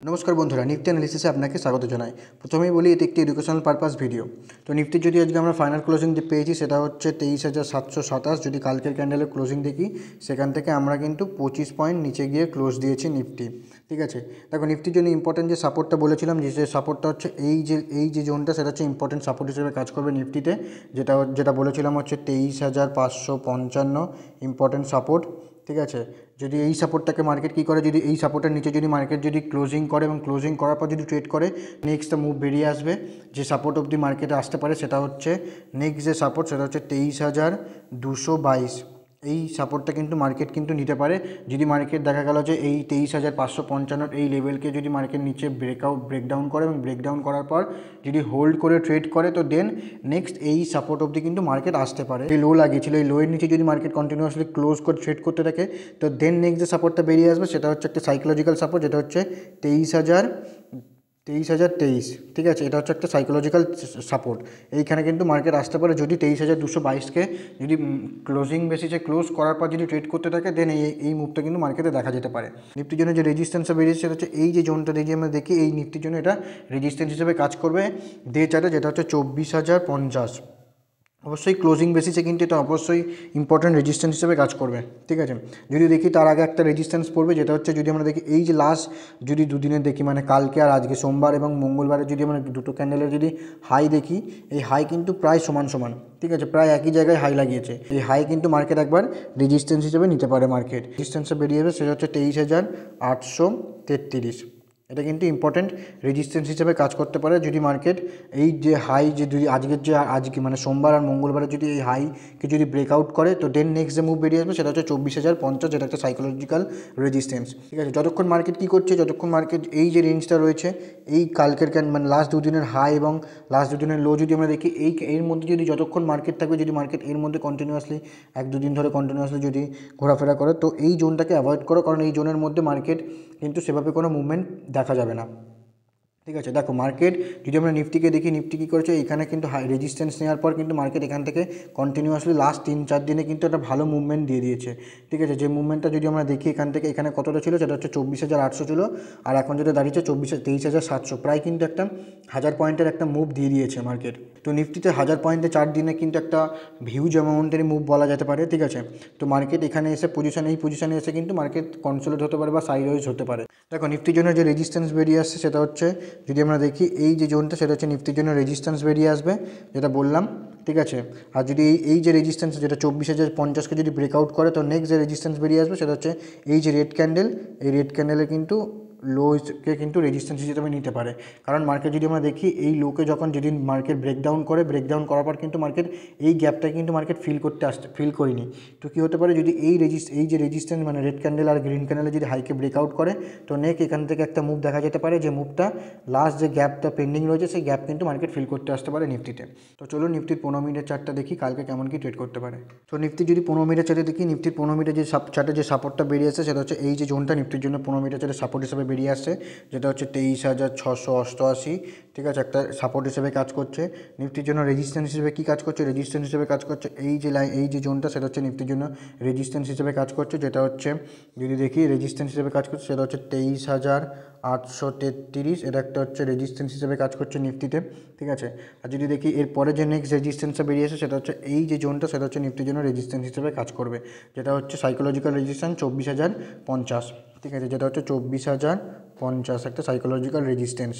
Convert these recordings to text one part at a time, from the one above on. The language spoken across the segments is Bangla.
নমস্কার বন্ধুরা, নিফটি অ্যানালিসিসে আপনাকে স্বাগত জানাই। প্রথমেই বলি, এটি একটি এডুকেশনাল পারপাস ভিডিও। তো নিফটির যদি আজকে আমরা ফাইনাল ক্লোজিং পেয়েছি, সেটা হচ্ছে 23,727। যদি কালকের ক্যান্ডেলের ক্লোজিং দেখি, সেখান থেকে আমরা কিন্তু 25 পয়েন্ট নিচে গিয়ে ক্লোজ দিয়েছি নিফটি। ঠিক আছে, দেখো নিফটির জন্য ইম্পর্টেন্ট যে সাপোর্টটা বলেছিলাম, যে সাপোর্টটা হচ্ছে এই যে জোনটা, সেটা হচ্ছে ইম্পর্টেন্ট সাপোর্ট হিসেবে কাজ করবে নিফটিতে। যেটা বলেছিলাম হচ্ছে 23,555 ইম্পর্টেন্ট সাপোর্ট। ঠিক আছে, যদি এই সাপোর্টটাকে মার্কেট কী করে, যদি এই সাপোর্টের নিচে যদি মার্কেট যদি ক্লোজিং করে এবং ক্লোজিং করার পর যদি ট্রেড করে, নেক্সট মুভ বেরিয়ে আসবে। যে সাপোর্ট অবধি মার্কেটে আসতে পারে সেটা হচ্ছে নেক্সট যে সাপোর্ট, সেটা হচ্ছে 23,222। এই সাপোর্টটা কিন্তু মার্কেট কিন্তু নিতে পারে। যদি মার্কেট দেখা গেল যে এই 23,555 এই লেভেলকে যদি মার্কেট নিচে ব্রেকডাউন করে এবং ব্রেকডাউন করার পর যদি হোল্ড করে ট্রেড করে, তো দেন নেক্সট এই সাপোর্ট অবধি কিন্তু মার্কেট আসতে পারে। এই লো লাগিয়েছিল, এই লোয়ের নিচে যদি মার্কেট কন্টিনিউয়াসলি ক্লোজ করে ট্রেড করতে থাকে, তো দেন নেক্সট যে সাপোর্টটা বেরিয়ে আসবে সেটা হচ্ছে একটা সাইকোলজিক্যাল সাপোর্ট, যেটা হচ্ছে 23,023। ঠিক আছে, এটা হচ্ছে একটা সাইকোলজিক্যাল সাপোর্ট। এইখানে কিন্তু মার্কেট আসতে পারে যদি 23,222কে যদি ক্লোজিং বেসিসে ক্লোজ করার পর যদি ট্রেড করতে থাকে, দেন এই মুভটা কিন্তু মার্কেটে দেখা যেতে পারে। নিফটির জন্য যে রেজিস্ট্যান্সটা বেরিয়েছে সেটা হচ্ছে এই যে জোনটা দিয়ে আমরা দেখি, এই নিফটির জন্য এটা রেজিস্ট্যান্স হিসেবে কাজ করবে ডে চার্টে, যেটা হচ্ছে 24,050। অবশ্যই ক্লোজিং বেসিসে কিন্তু এটা অবশ্যই ইম্পর্টেন্ট রেজিস্ট্যান্স হিসেবে কাজ করবে। ঠিক আছে, যদি দেখি তার আগে একটা রেজিস্ট্যান্স পড়বে, যেটা হচ্ছে যদি আমরা দেখি এই যে লাস্ট যদি দুদিনের দেখি, মানে কালকে আর আজকে সোমবার এবং মঙ্গলবারে যদি আমরা দুটো ক্যান্ডেলের যদি হাই দেখি, এই হাই কিন্তু প্রায় সমান সমান। ঠিক আছে, প্রায় একই জায়গায় হাই লাগিয়েছে। এই হাই কিন্তু মার্কেট একবার রেজিস্ট্যান্স হিসেবে নিতে পারে। মার্কেট রেজিস্ট্যান্সে বেরিয়ে যাবে, সেটা হচ্ছে 23,833। এটা কিন্তু ইম্পর্টেন্ট রেজিস্ট্যান্স হিসেবে কাজ করতে পারে। যদি মার্কেট এই যে হাই, যে যদি আজকে মানে সোমবার আর মঙ্গলবারে যদি এই হাইকে যদি ব্রেকআউট করে, তো দেন নেক্সট যে মুভ বেরিয়ে আসবে সেটা হচ্ছে 24,050, যেটা একটা সাইকোলজিক্যাল রেজিস্ট্যান্স। ঠিক আছে, যতক্ষণ মার্কেট কী করছে, যতক্ষণ মার্কেট এই যে রেঞ্জটা রয়েছে, এই কালকের মানে লাস্ট দুদিনের হাই এবং লাস্ট দুদিনের লো যদি আমরা দেখি, এর মধ্যে যদি যতক্ষণ মার্কেট থাকবে, যদি মার্কেট এর মধ্যে কন্টিনিউয়াসলি এক দুদিন ধরে কন্টিনিউয়াসলি যদি ঘোরাফেরা করে, তো এই জোনটাকে অ্যাভয়েড করো, কারণ এই জোনের মধ্যে মার্কেট কিন্তু সেভাবে কোনো মুভমেন্ট দেখা যাবে না। ঠিক আছে, দেখো মার্কেট যদি আমরা নিফটিকে দেখি, নিফটি কী করেছে, এখানে কিন্তু হাই রেজিস্ট্যান্স নেওয়ার পর কিন্তু মার্কেট এখান থেকে কন্টিনিউয়াসলি লাস্ট 3-4 দিনে কিন্তু একটা ভালো মুভমেন্ট দিয়ে দিয়েছে। ঠিক আছে, যে মুভমেন্টটা যদি আমরা দেখি এখান থেকে, এখানে কতটা ছিল, সেটা হচ্ছে 24,800 ছিল, আর এখন যেটা দাঁড়িয়েছে 23,700, প্রায় কিন্তু একটা 1000 পয়েন্টের একটা মুভ দিয়ে দিয়েছে মার্কেট। তো নিফটিতে 1000 পয়েন্টে 4 দিনে কিন্তু একটা হিউজ অ্যামাউন্টেরই মুভ বলা যেতে পারে। ঠিক আছে, তো মার্কেট এখানে এসে এই পজিশনে এসে কিন্তু মার্কেট কনসোলিডেট হতে পারে বা সাইডওয়েজ হতে পারে। দেখো নিফটির জন্য যে রেজিস্ট্যান্স বেরিয়ে আসছে, সেটা হচ্ছে যদি আমরা দেখি এই যে জোনটা, সেটা হচ্ছে নিফটির জন্য রেজিস্ট্যান্স বেরিয়ে আসবে, যেটা বললাম। ঠিক আছে, আর যদি এই যে রেজিস্ট্যান্স, যেটা 24,050কে যদি ব্রেকআউট করে, তো নেক্সট যে রেজিস্ট্যান্স বেরিয়ে আসবে সেটা হচ্ছে এই যে রেড ক্যান্ডেল, এই রেড ক্যান্ডেলে কিন্তু লোকে কিন্তু রেজিস্ট্যান্স হিসেবে নিতে পারে। কারণ মার্কেট যদি আমরা দেখি, এই লোকে যখন যেদিন মার্কেট ব্রেকডাউন ব্রেকডাউন করার পর কিন্তু মার্কেট এই গ্যাপটা কিন্তু মার্কেট ফিল করিনি। তো কী হতে পারে, যদি এই যে রেজিস্ট্যান্স মানে রেড ক্যান্ডেল আর গ্রিন ক্যান্ডেলে যদি হাইকে ব্রেকআউট করে, তো এখান থেকে একটা মুভ দেখা যেতে পারে, যে মুভটা লাস্ট যে গ্যাপটা পেন্ডিং রয়েছে, সেই গ্যাপ কিন্তু মার্কেট ফিল করতে আসতে পারে নিফটিতে। তো চলুন নিফটির 15 মিনিটের চার্টটা দেখি, কালকে কেমন কি ট্রেড করতে পারে। তো নিফটি যদি 15 মিনিটের চার্টে দেখি, নিফটির 15 মিনিটের যে চার্টে যে সাপোর্টটা বেরিয়ে আসছে, সেটা হচ্ছে এই যে জোনটা নিফটির জন্য 15 মিনিটের চার্টে সাপোর্ট হিসেবে বেরিয়ে আসছে, যেটা হচ্ছে 23,688। ঠিক আছে, একটা সাপোর্ট হিসেবে কাজ করছে। নিফটির জন্য রেজিস্ট্যান্স হিসেবে কী কাজ করছে, রেজিস্ট্যান্স হিসেবে কাজ করছে এই যে জোনটা, সেটা হচ্ছে নিফটির জন্য রেজিস্ট্যান্স হিসেবে কাজ করছে, যেটা হচ্ছে যদি দেখি রেজিস্ট্যান্স হিসেবে কাজ করছে, সেটা হচ্ছে 23,833। এটা একটা হচ্ছে রেজিস্ট্যান্স হিসেবে কাজ করছে নিফটিতে। ঠিক আছে, আর যদি দেখি এরপরে যে নেক্সট রেজিস্ট্যান্সটা বেরিয়ে আসে, সেটা হচ্ছে এই যে জোনটা, সেটা হচ্ছে নিফটির জন্য রেজিস্ট্যান্স হিসেবে কাজ করবে, যেটা হচ্ছে সাইকোলজিক্যাল রেজিস্ট্যান্স 24,050। ঠিক আছে, যেটা হচ্ছে 24,050 একটা সাইকোলজিক্যাল রেজিস্ট্যান্স।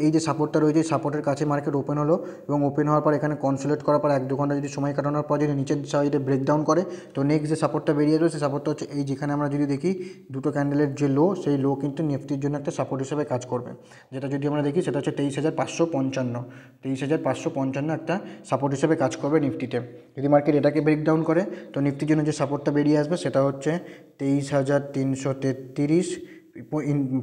এই যে সাপোর্টটা রয়েছে, সাপোর্টের কাছে মার্কেট ওপেন হলো, এবং ওপেন হওয়ার পর এখানে কনসোলিডেট করার পর 1-2 ঘন্টা যদি সময় কাটানোর পর যদি নিচের সাইডে ব্রেকডাউন করে, তো নেক্সট যে সাপোর্টটা বেরিয়ে আসবে, সেই সাপোর্টটা হচ্ছে এই যেখানে আমরা যদি দেখি দুটো ক্যান্ডেলের যে লো, সেই লো কিন্তু নিফটির জন্য একটা সাপোর্ট হিসেবে কাজ করবে। যেটা যদি আমরা দেখি, সেটা হচ্ছে 23,555 একটা সাপোর্ট হিসেবে কাজ করবে নিফটিতে। যদি মার্কেট এটাকে ব্রেকডাউন করে, তো নিফটির জন্য যে সাপোর্টটা বেরিয়ে আসবে, সেটা হচ্ছে 23,333।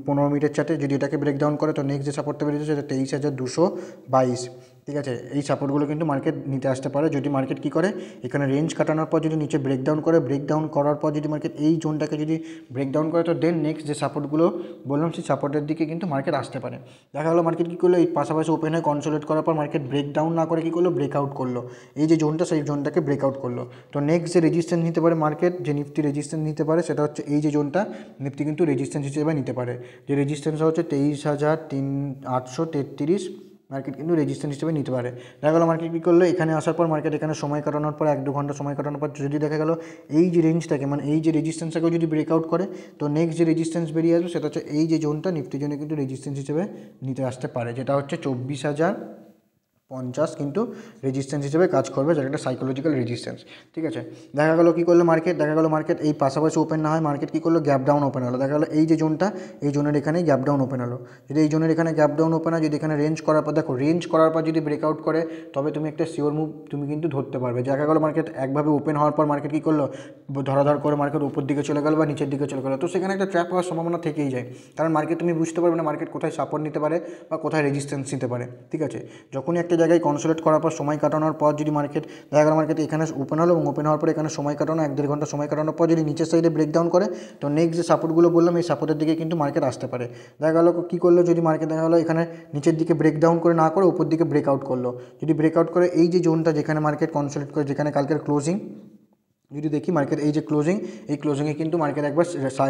15 মিনিটের চার্টে যদি এটাকে ব্রেকডাউন করে, তো নেক্সট যে সাপোর্টটা বেরিয়েছে সেটা 23,222। ঠিক আছে, এই সাপোর্টগুলো কিন্তু মার্কেট নিতে আসতে পারে যদি মার্কেট কী করে এখানে রেঞ্জ কাটানোর পর যদি নিচে ব্রেকডাউন করে, ব্রেকডাউন করার পর যদি মার্কেট এই জোনটাকে যদি ব্রেকডাউন করে, তো দেন নেক্সট যে সাপোর্টগুলো বললাম সেই সাপোর্টের দিকে কিন্তু মার্কেট আসতে পারে। দেখা গেলো মার্কেট কী করলো, এই পাশাপাশি ওপেন হয়ে কনসোলিডেট করার পর মার্কেট ব্রেকডাউন না করে কী করলো, ব্রেকআউট করলো, এই যে জোনটা সেই জোনটাকে ব্রেকআউট করলো। তো নেক্সট যে রেজিস্ট্যান্স নিতে পারে মার্কেট, যে নিফটি রেজিস্ট্যান্স নিতে পারে সেটা হচ্ছে এই যে জোনটা, নিফটি কিন্তু রেজিস্ট্যান্স হিসেবে নিতে পারে। যে রেজিস্ট্যান্সটা হচ্ছে 23,833 মার্কেট কিন্তু রেজিস্ট্যান্স হিসেবে নিতে পারে। দেখা গেলো মার্কেট কী করলো, এখানে আসার পর মার্কেট এখানে সময় কাটানোর পর 1-2 ঘন্টা সময় কাটানোর পর যদি দেখা গেলো এই যে রেঞ্জটাকে মানে এই যে রেজিস্ট্যান্সটাকেও যদি ব্রেকআউট করে, তো নেক্সট যে রেজিস্ট্যান্স বেরিয়ে আসবে সেটা হচ্ছে এই যে জোনটা, নিফটি জোনে কিন্তু রেজিস্ট্যান্স হিসেবে নিতে আসতে পারে, যেটা হচ্ছে 24,050 কিন্তু রেজিস্ট্যান্স হিসেবে কাজ করবে, যেটা একটা সাইকোলজিক্যাল রেজিস্ট্যান্স। ঠিক আছে, দেখা গেলো কী করলো মার্কেট, দেখা গেলো মার্কেট এই পাশাপাশি ওপেন না হয় মার্কেট কী করলো, গ্যাপ ডাউন ওপেন হলো। দেখা গেলো এই যে জোনটা, এই জোনের এখানেই গ্যাপ ডাউন ওপেন হলো। যদি এই জোনের এখানে গ্যাপ ডাউন ওপেন হয়, যদি এখানে রেঞ্জ করার পর, দেখো রেঞ্জ করার পর যদি ব্রেকআউট করে তবে তুমি একটা শিওর মুভ তুমি কিন্তু ধরতে পারবে। দেখা গেলো মার্কেট একভাবে ওপেন হওয়ার পর মার্কেট কী করলো, ধরাধর করে মার্কেট উপর দিকে চলে গেলো বা নিচের দিকে চলে গেলো, তো সেখানে একটা ট্র্যাপ হওয়ার সম্ভাবনা থেকেই যায়, কারণ মার্কেট তুমি বুঝতে পারবে না মার্কেট কোথায় সাপোর্ট নিতে পারে বা কোথায় রেজিস্ট্যান্স নিতে পারে। ঠিক আছে, যখনই একটা জায়গায় কনসোলিডেট করার পর সময় কাটানোর পর যদি মার্কেট, দেখা গেলো মার্কেট এখানে ওপেন হলো এবং ওপেন হওয়ার পর এখানে সময় কাটানো 1-1.5 ঘন্টা সময় কাটানোর পর যদি নিচের সাইডে ব্রেকডাউন করে, তো নেক্সট যে সাপোর্টগুলো বললাম এই সাপোর্টের দিকে কিন্তু মার্কেট আসতে পারে। দেখা গেলো কী করলো, যদি মার্কেট দেখা গেলো এখানে নিচের দিকে ব্রেকডাউন করে না করে উপর দিকে ব্রেকআউট করলো, যদি ব্রেকআউট করে এই যে জোনটা যেখানে মার্কেট কনসোলিডেট করে, যেখানে কালকের ক্লোজিং যদি দেখি মার্কেট এই যে ক্লোজিং, এই ক্লোজিংয়ে কিন্তু মার্কেট একবার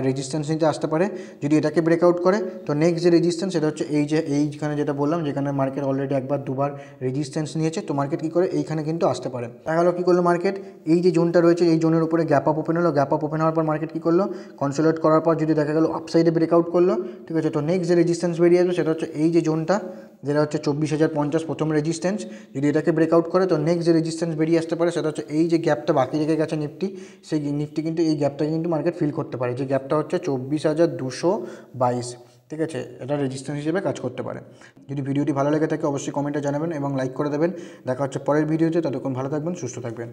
রেজিস্ট্যান্স নিতে আসতে পারে। যদি এটাকে ব্রেকআউট করে তো নেক্সট যে রেজিস্ট্যান্স সেটা হচ্ছে এই যে এইখানে যেটা বললাম, যেখানে মার্কেট অলরেডি একবার দুবার রেজিস্ট্যান্স নিয়েছে, তো মার্কেট কী করে এইখানে কিন্তু আসতে পারে। দেখা গেলো কী করলো মার্কেট, এই যে জোনটা রয়েছে এই জোনের উপরে গ্যাপ আপ ওপেন হলো, গ্যাপ আপ ওপেন হওয়ার পর মার্কেট কী করলো, কনসোলিডেট করার পর যদি দেখা গেলো আপসাইডে ব্রেকআউট করলো। ঠিক আছে, তো নেক্সট যে রেজিস্ট্যান্স বেরিয়ে আসবে সেটা হচ্ছে এই যে জোনটা, যেটা হচ্ছে 24,050 প্রথম রেজিস্ট্যান্স। যদি এটাকে ব্রেকআউট করে তো নেক্সট যে রেজিস্ট্যান্স বেরিয়ে আসতে পারে সেটা হচ্ছে এই যে গ্যাপটা বাকি রেখে গেছে নিফটি, সেই নিফটি কিন্তু এই গ্যাপটাকে কিন্তু মার্কেট ফিল করতে পারে, যে গ্যাপটা হচ্ছে 24,222। ঠিক আছে, এটা রেজিস্ট্যান্স হিসেবে কাজ করতে পারে। যদি ভিডিওটি ভালো লেগে থাকে অবশ্যই কমেন্টে জানাবেন এবং লাইক করে দেবেন। দেখা হচ্ছে পরের ভিডিওতে, ততক্ষণ ভালো থাকবেন, সুস্থ থাকবেন।